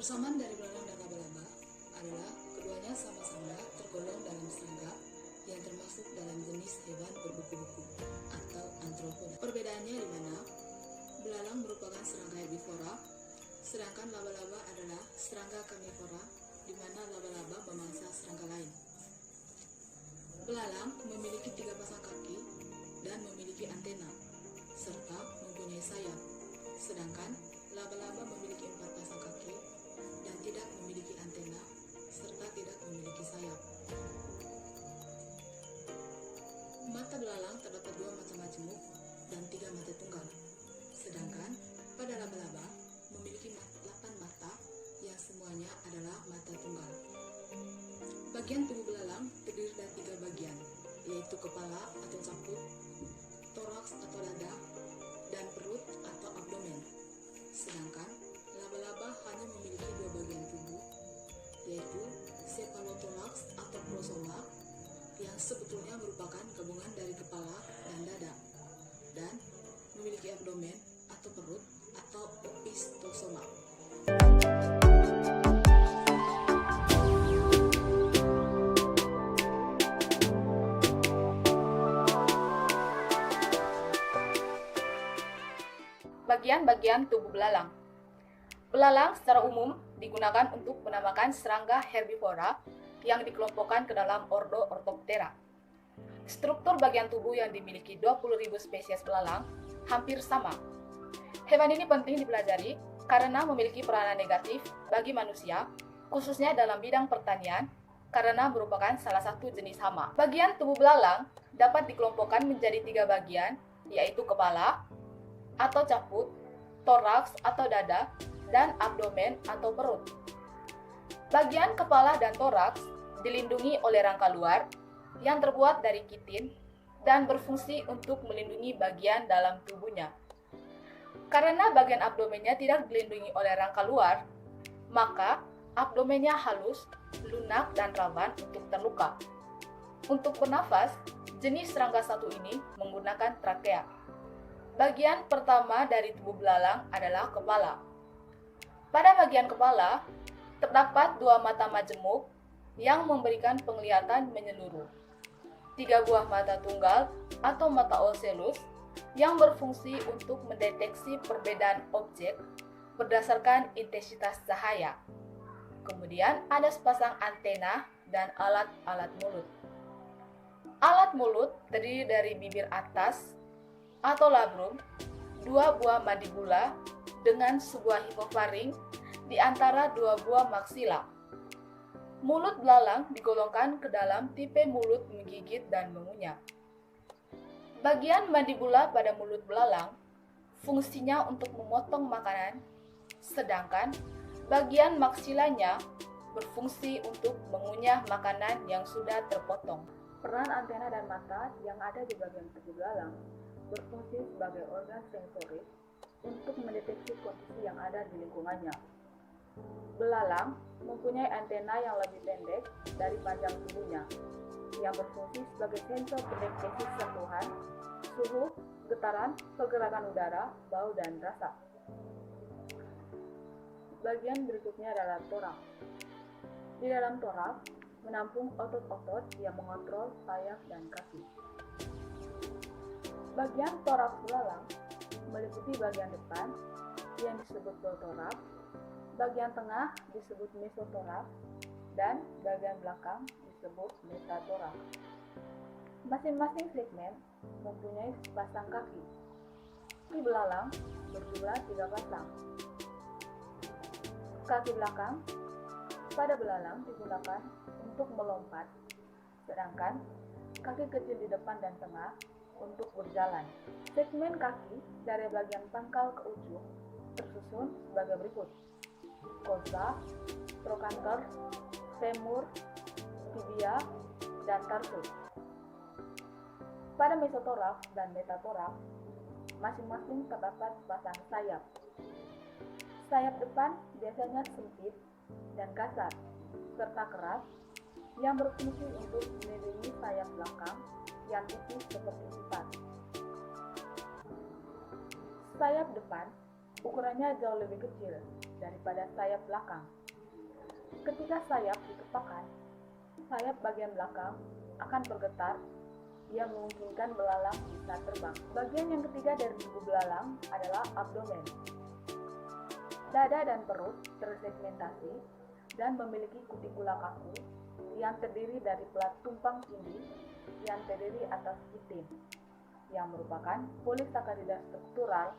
Persamaan dari belalang dan laba-laba adalah keduanya sama-sama tergolong dalam serangga yang termasuk dalam jenis hewan berbuku-buku atau arthropoda. Perbedaannya di mana belalang merupakan serangga herbivora, sedangkan laba-laba adalah serangga karnivora, di mana laba-laba memangsa serangga lain. Belalang memiliki 3 pasang kaki dan memiliki antena, serta mempunyai sayap, sedangkan laba-laba memiliki 4 pasang kaki dan tidak memiliki antena, serta tidak memiliki sayap. Mata belalang terdapat 2 mata majemuk dan 3 mata tunggal, sedangkan pada laba-laba memiliki 8 mata yang semuanya adalah mata tunggal. Bagian tubuh belalang terdiri dari 3 bagian, yaitu kepala atau caput, toraks atau dada, dan perut atau abdomen. Sedangkan laba-laba hanya memiliki 2 bagian tubuh, yaitu cephalothorax atau prosoma, yang sebetulnya merupakan gabungan dari kepala dan dada, dan memiliki abdomen atau perut atau opistosoma. Bagian-bagian tubuh belalang. Belalang secara umum digunakan untuk menamakan serangga herbivora yang dikelompokkan ke dalam ordo Orthoptera. Struktur bagian tubuh yang dimiliki 20.000 spesies belalang hampir sama. Hewan ini penting dipelajari karena memiliki peranan negatif bagi manusia, khususnya dalam bidang pertanian, karena merupakan salah satu jenis hama. Bagian tubuh belalang dapat dikelompokkan menjadi 3 bagian, yaitu kepala atau caput, toraks atau dada, dan abdomen atau perut. Bagian kepala dan toraks dilindungi oleh rangka luar yang terbuat dari kitin dan berfungsi untuk melindungi bagian dalam tubuhnya. Karena bagian abdomennya tidak dilindungi oleh rangka luar, maka abdomennya halus, lunak, dan rawan untuk terluka. Untuk bernafas, jenis serangga satu ini menggunakan trakea. Bagian pertama dari tubuh belalang adalah kepala. Pada bagian kepala, terdapat 2 mata majemuk yang memberikan penglihatan menyeluruh, 3 buah mata tunggal atau mata ocellus yang berfungsi untuk mendeteksi perbedaan objek berdasarkan intensitas cahaya. Kemudian ada sepasang antena dan alat-alat mulut. Alat mulut terdiri dari bibir atas atau labrum, 2 buah mandibula dengan sebuah hipofaring di antara 2 buah maksila. Mulut belalang digolongkan ke dalam tipe mulut menggigit dan mengunyah. Bagian mandibula pada mulut belalang fungsinya untuk memotong makanan, sedangkan bagian maksilanya berfungsi untuk mengunyah makanan yang sudah terpotong. Peran antena dan mata yang ada di bagian tubuh belalang berfungsi sebagai organ sensoris untuk mendeteksi kondisi yang ada di lingkungannya. Belalang mempunyai antena yang lebih pendek dari panjang tubuhnya, yang berfungsi sebagai sensor pendeteksi sentuhan, suhu, getaran, pergerakan udara, bau, dan rasa. Bagian berikutnya adalah toraks. Di dalam toraks menampung otot-otot yang mengontrol sayap dan kaki. Bagian toraks belalang meliputi bagian depan yang disebut protoraks, bagian tengah disebut mesotoraks, dan bagian belakang disebut metatoraks. Masing-masing segmen mempunyai sepasang kaki. Kaki belalang berjumlah 3 pasang. Kaki belakang pada belalang digunakan untuk melompat, sedangkan kaki kecil di depan dan tengah untuk berjalan. Segmen kaki dari bagian pangkal ke ujung tersusun sebagai berikut: kosa, trochanter, femur, tibia, dan tarsus. Pada mesotoraks dan metatoraks, masing-masing terdapat sepasang sayap. Sayap depan biasanya sempit dan kasar, serta keras, yang berfungsi untuk melindungi sayap belakang yang tipis seperti sifat. Sayap depan ukurannya jauh lebih kecil daripada sayap belakang. Ketika sayap dikepakkan, sayap bagian belakang akan bergetar yang memungkinkan belalang bisa terbang. Bagian yang ketiga dari tubuh belalang adalah abdomen. Dada dan perut tersegmentasi dan memiliki kutikula kaku yang terdiri dari pelat tumpang tindih yang terdiri atas kitin, yang merupakan polisakarida struktural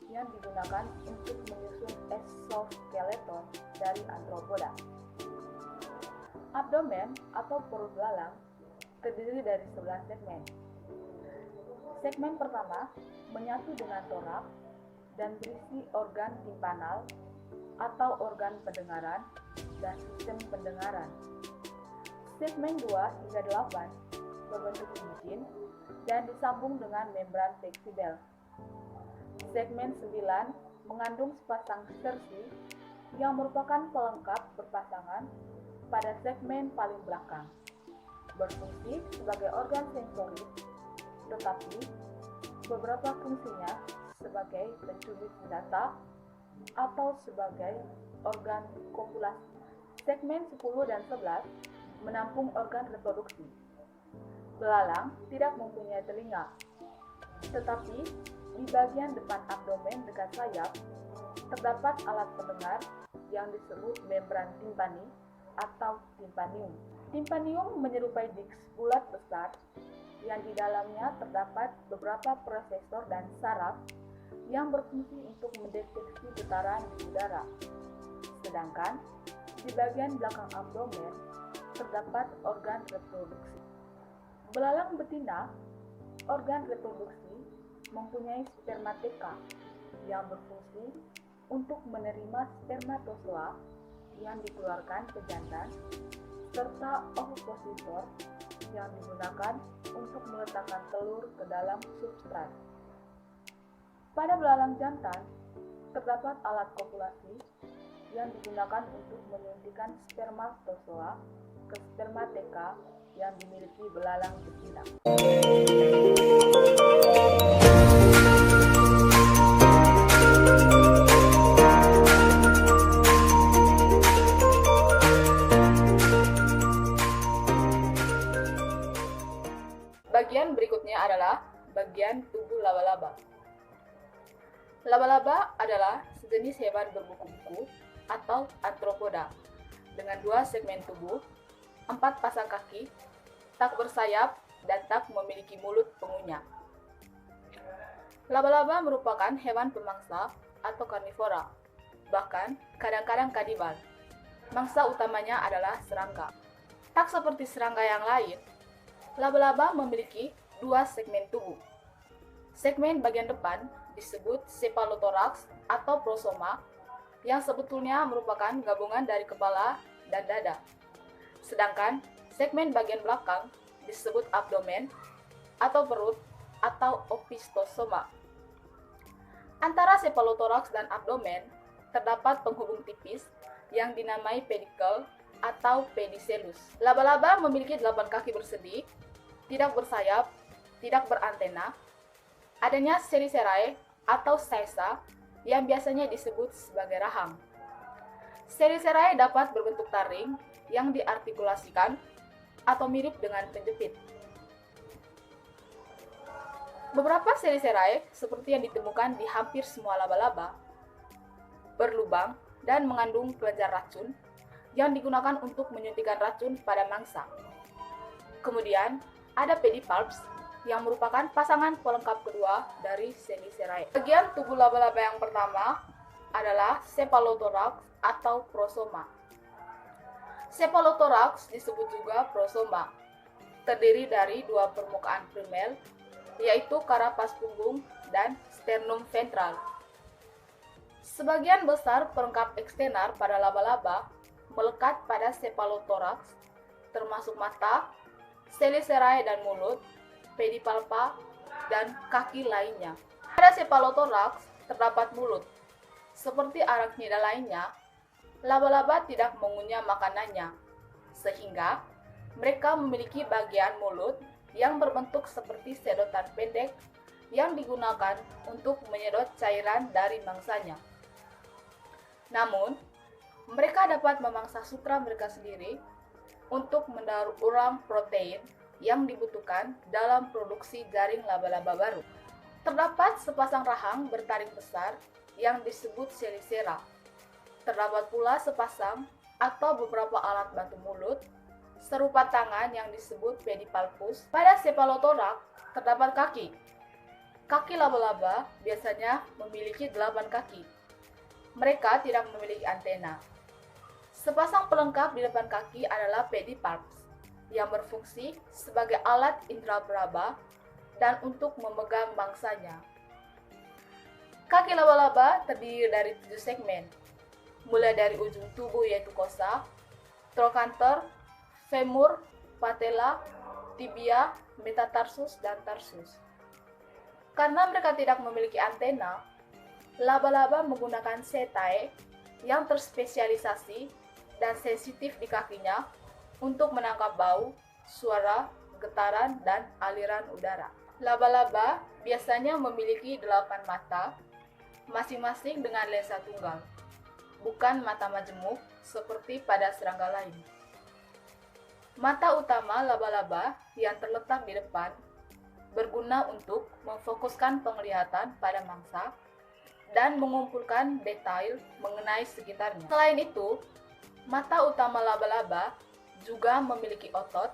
yang digunakan untuk menyusun exoskeleton dari arthropoda. Abdomen atau perut belalang terdiri dari 11 segmen. Segmen pertama menyatu dengan toraks dan berisi organ timpanal atau organ pendengaran dan sistem pendengaran. Segmen 2 hingga 8 berbentuk cincin dan disambung dengan membran fleksibel. Segmen 9 mengandung sepasang sersi yang merupakan pelengkap berpasangan pada segmen paling belakang, berfungsi sebagai organ sensoris, tetapi beberapa fungsinya sebagai pencubit data atau sebagai organ kopulasi. Segmen 10 dan 11 menampung organ reproduksi. Belalang tidak mempunyai telinga, tetapi di bagian depan abdomen dekat sayap terdapat alat pendengar yang disebut membran timpani atau timpanium. Timpanium menyerupai disk bulat besar yang di dalamnya terdapat beberapa prosesor dan saraf yang berfungsi untuk mendeteksi getaran di udara. Sedangkan di bagian belakang abdomen terdapat organ reproduksi. Belalang betina, organ reproduksi, mempunyai spermateka yang berfungsi untuk menerima spermatozoa yang dikeluarkan ke jantan, serta ovipositor yang digunakan untuk meletakkan telur ke dalam substrat. Pada belalang jantan, terdapat alat kopulasi yang digunakan untuk menyuntikkan spermatozoa ke spermateka yang dimiliki belalang betina. Bagian berikutnya adalah bagian tubuh laba-laba. Laba-laba adalah sejenis hewan berbuku-buku atau arthropoda dengan 2 segmen tubuh, 4 pasang kaki, tak bersayap, dan tak memiliki mulut pengunyah. Laba-laba merupakan hewan pemangsa atau karnivora, bahkan kadang-kadang kanibal. Mangsa utamanya adalah serangga. Tak seperti serangga yang lain, laba-laba memiliki 2 segmen tubuh. Segmen bagian depan disebut cephalothorax atau prosoma, yang sebetulnya merupakan gabungan dari kepala dan dada. Sedangkan segmen bagian belakang disebut abdomen atau perut atau opisthosoma. Antara cephalothorax dan abdomen terdapat penghubung tipis yang dinamai pedicle atau pedicellus. Laba-laba memiliki 8 kaki bersedi, tidak bersayap, tidak berantena. Adanya seri-serai atau sisa yang biasanya disebut sebagai rahang. Seri-serai dapat berbentuk taring yang diartikulasikan atau mirip dengan penjepit. Beberapa seri-serai seperti yang ditemukan di hampir semua laba-laba berlubang dan mengandung kelenjar racun yang digunakan untuk menyuntikkan racun pada mangsa. Kemudian ada pedipalps yang merupakan pasangan pelengkap kedua dari seri-serai. Bagian tubuh laba-laba yang pertama adalah cephalothorax atau prosoma. Cephalothorax disebut juga prosoma, terdiri dari 2 permukaan primer, yaitu karapas punggung dan sternum ventral. Sebagian besar pelengkap eksternar pada laba-laba melekat pada cephalothorax, termasuk mata, seri-serai dan mulut, pedipalpa, dan kaki lainnya. Pada cephalothorax terdapat mulut. Seperti arachnida lainnya, laba-laba tidak mengunyah makanannya, sehingga mereka memiliki bagian mulut yang berbentuk seperti sedotan pendek yang digunakan untuk menyedot cairan dari mangsanya. Namun, Mereka dapat memangsa sutra mereka sendiri untuk mendaur ulang protein yang dibutuhkan dalam produksi jaring laba-laba baru. Terdapat sepasang rahang bertaring besar yang disebut chelicera. Terdapat pula sepasang atau beberapa alat bantu mulut serupa tangan yang disebut pedipalpus. Pada cephalothoraks terdapat kaki. Kaki laba-laba biasanya memiliki 8 kaki. Mereka tidak memiliki antena. Sepasang pelengkap di depan kaki adalah pedipalps yang berfungsi sebagai alat intraperaba dan untuk memegang mangsanya. Kaki laba-laba terdiri dari 7 segmen, mulai dari ujung tubuh yaitu kosa, trochanter, femur, patella, tibia, metatarsus, dan tarsus. Karena mereka tidak memiliki antena, laba-laba menggunakan setae yang terspesialisasi dan sensitif di kakinya untuk menangkap bau, suara, getaran, dan aliran udara. Laba-laba biasanya memiliki 8 mata, masing-masing dengan lensa tunggal, bukan mata majemuk seperti pada serangga lain. Mata utama laba-laba yang terletak di depan berguna untuk memfokuskan penglihatan pada mangsa dan mengumpulkan detail mengenai sekitarnya. Selain itu, mata utama laba-laba juga memiliki otot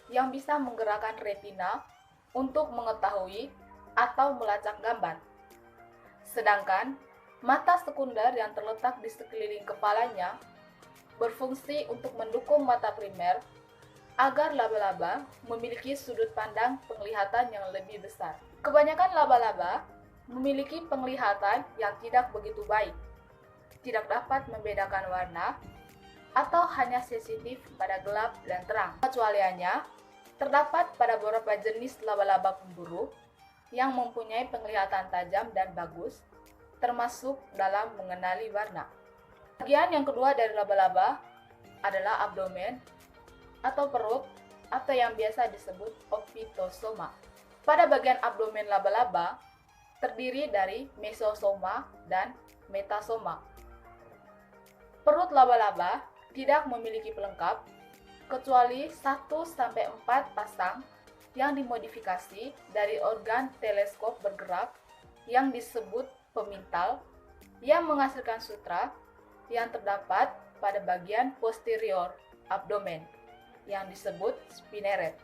yang bisa menggerakkan retina untuk mengetahui atau melacak gambar. Sedangkan mata sekunder yang terletak di sekeliling kepalanya berfungsi untuk mendukung mata primer agar laba-laba memiliki sudut pandang penglihatan yang lebih besar. Kebanyakan laba-laba memiliki penglihatan yang tidak begitu baik, tidak dapat membedakan warna, atau hanya sensitif pada gelap dan terang. Kecualiannya, terdapat pada beberapa jenis laba-laba pemburu yang mempunyai penglihatan tajam dan bagus, termasuk dalam mengenali warna. Bagian yang kedua dari laba-laba adalah abdomen atau perut, atau yang biasa disebut opistosoma. Pada bagian abdomen laba-laba terdiri dari mesosoma dan metasoma. Perut laba-laba tidak memiliki pelengkap kecuali 1-4 pasang yang dimodifikasi dari organ teleskop bergerak yang disebut pemintal yang menghasilkan sutra yang terdapat pada bagian posterior abdomen yang disebut spinneret.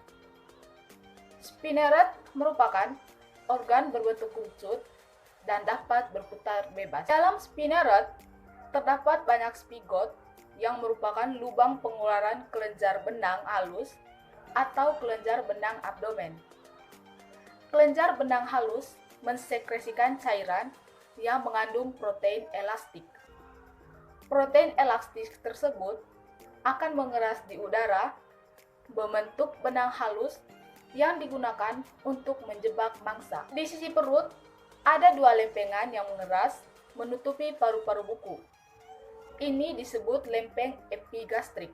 Spinneret merupakan organ berbentuk kerucut dan dapat berputar bebas. Dalam spinneret terdapat banyak spigot yang merupakan lubang pengeluaran kelenjar benang halus atau kelenjar benang abdomen. Kelenjar benang halus mensekresikan cairan yang mengandung protein elastik. Protein elastik tersebut akan mengeras di udara, membentuk benang halus yang digunakan untuk menjebak mangsa. Di sisi perut, ada 2 lempengan yang mengeras menutupi paru-paru buku. Ini disebut lempeng epigastrik.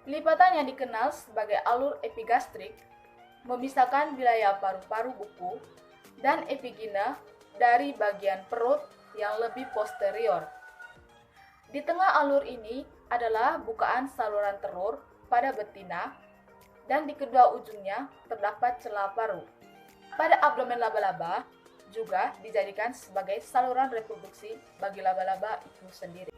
Lipatan yang dikenal sebagai alur epigastrik memisahkan wilayah paru-paru buku dan epigina dari bagian perut yang lebih posterior. Di tengah alur ini adalah bukaan saluran telur pada betina dan di kedua ujungnya terdapat celah paru. Pada abdomen laba-laba juga dijadikan sebagai saluran reproduksi bagi laba-laba itu sendiri.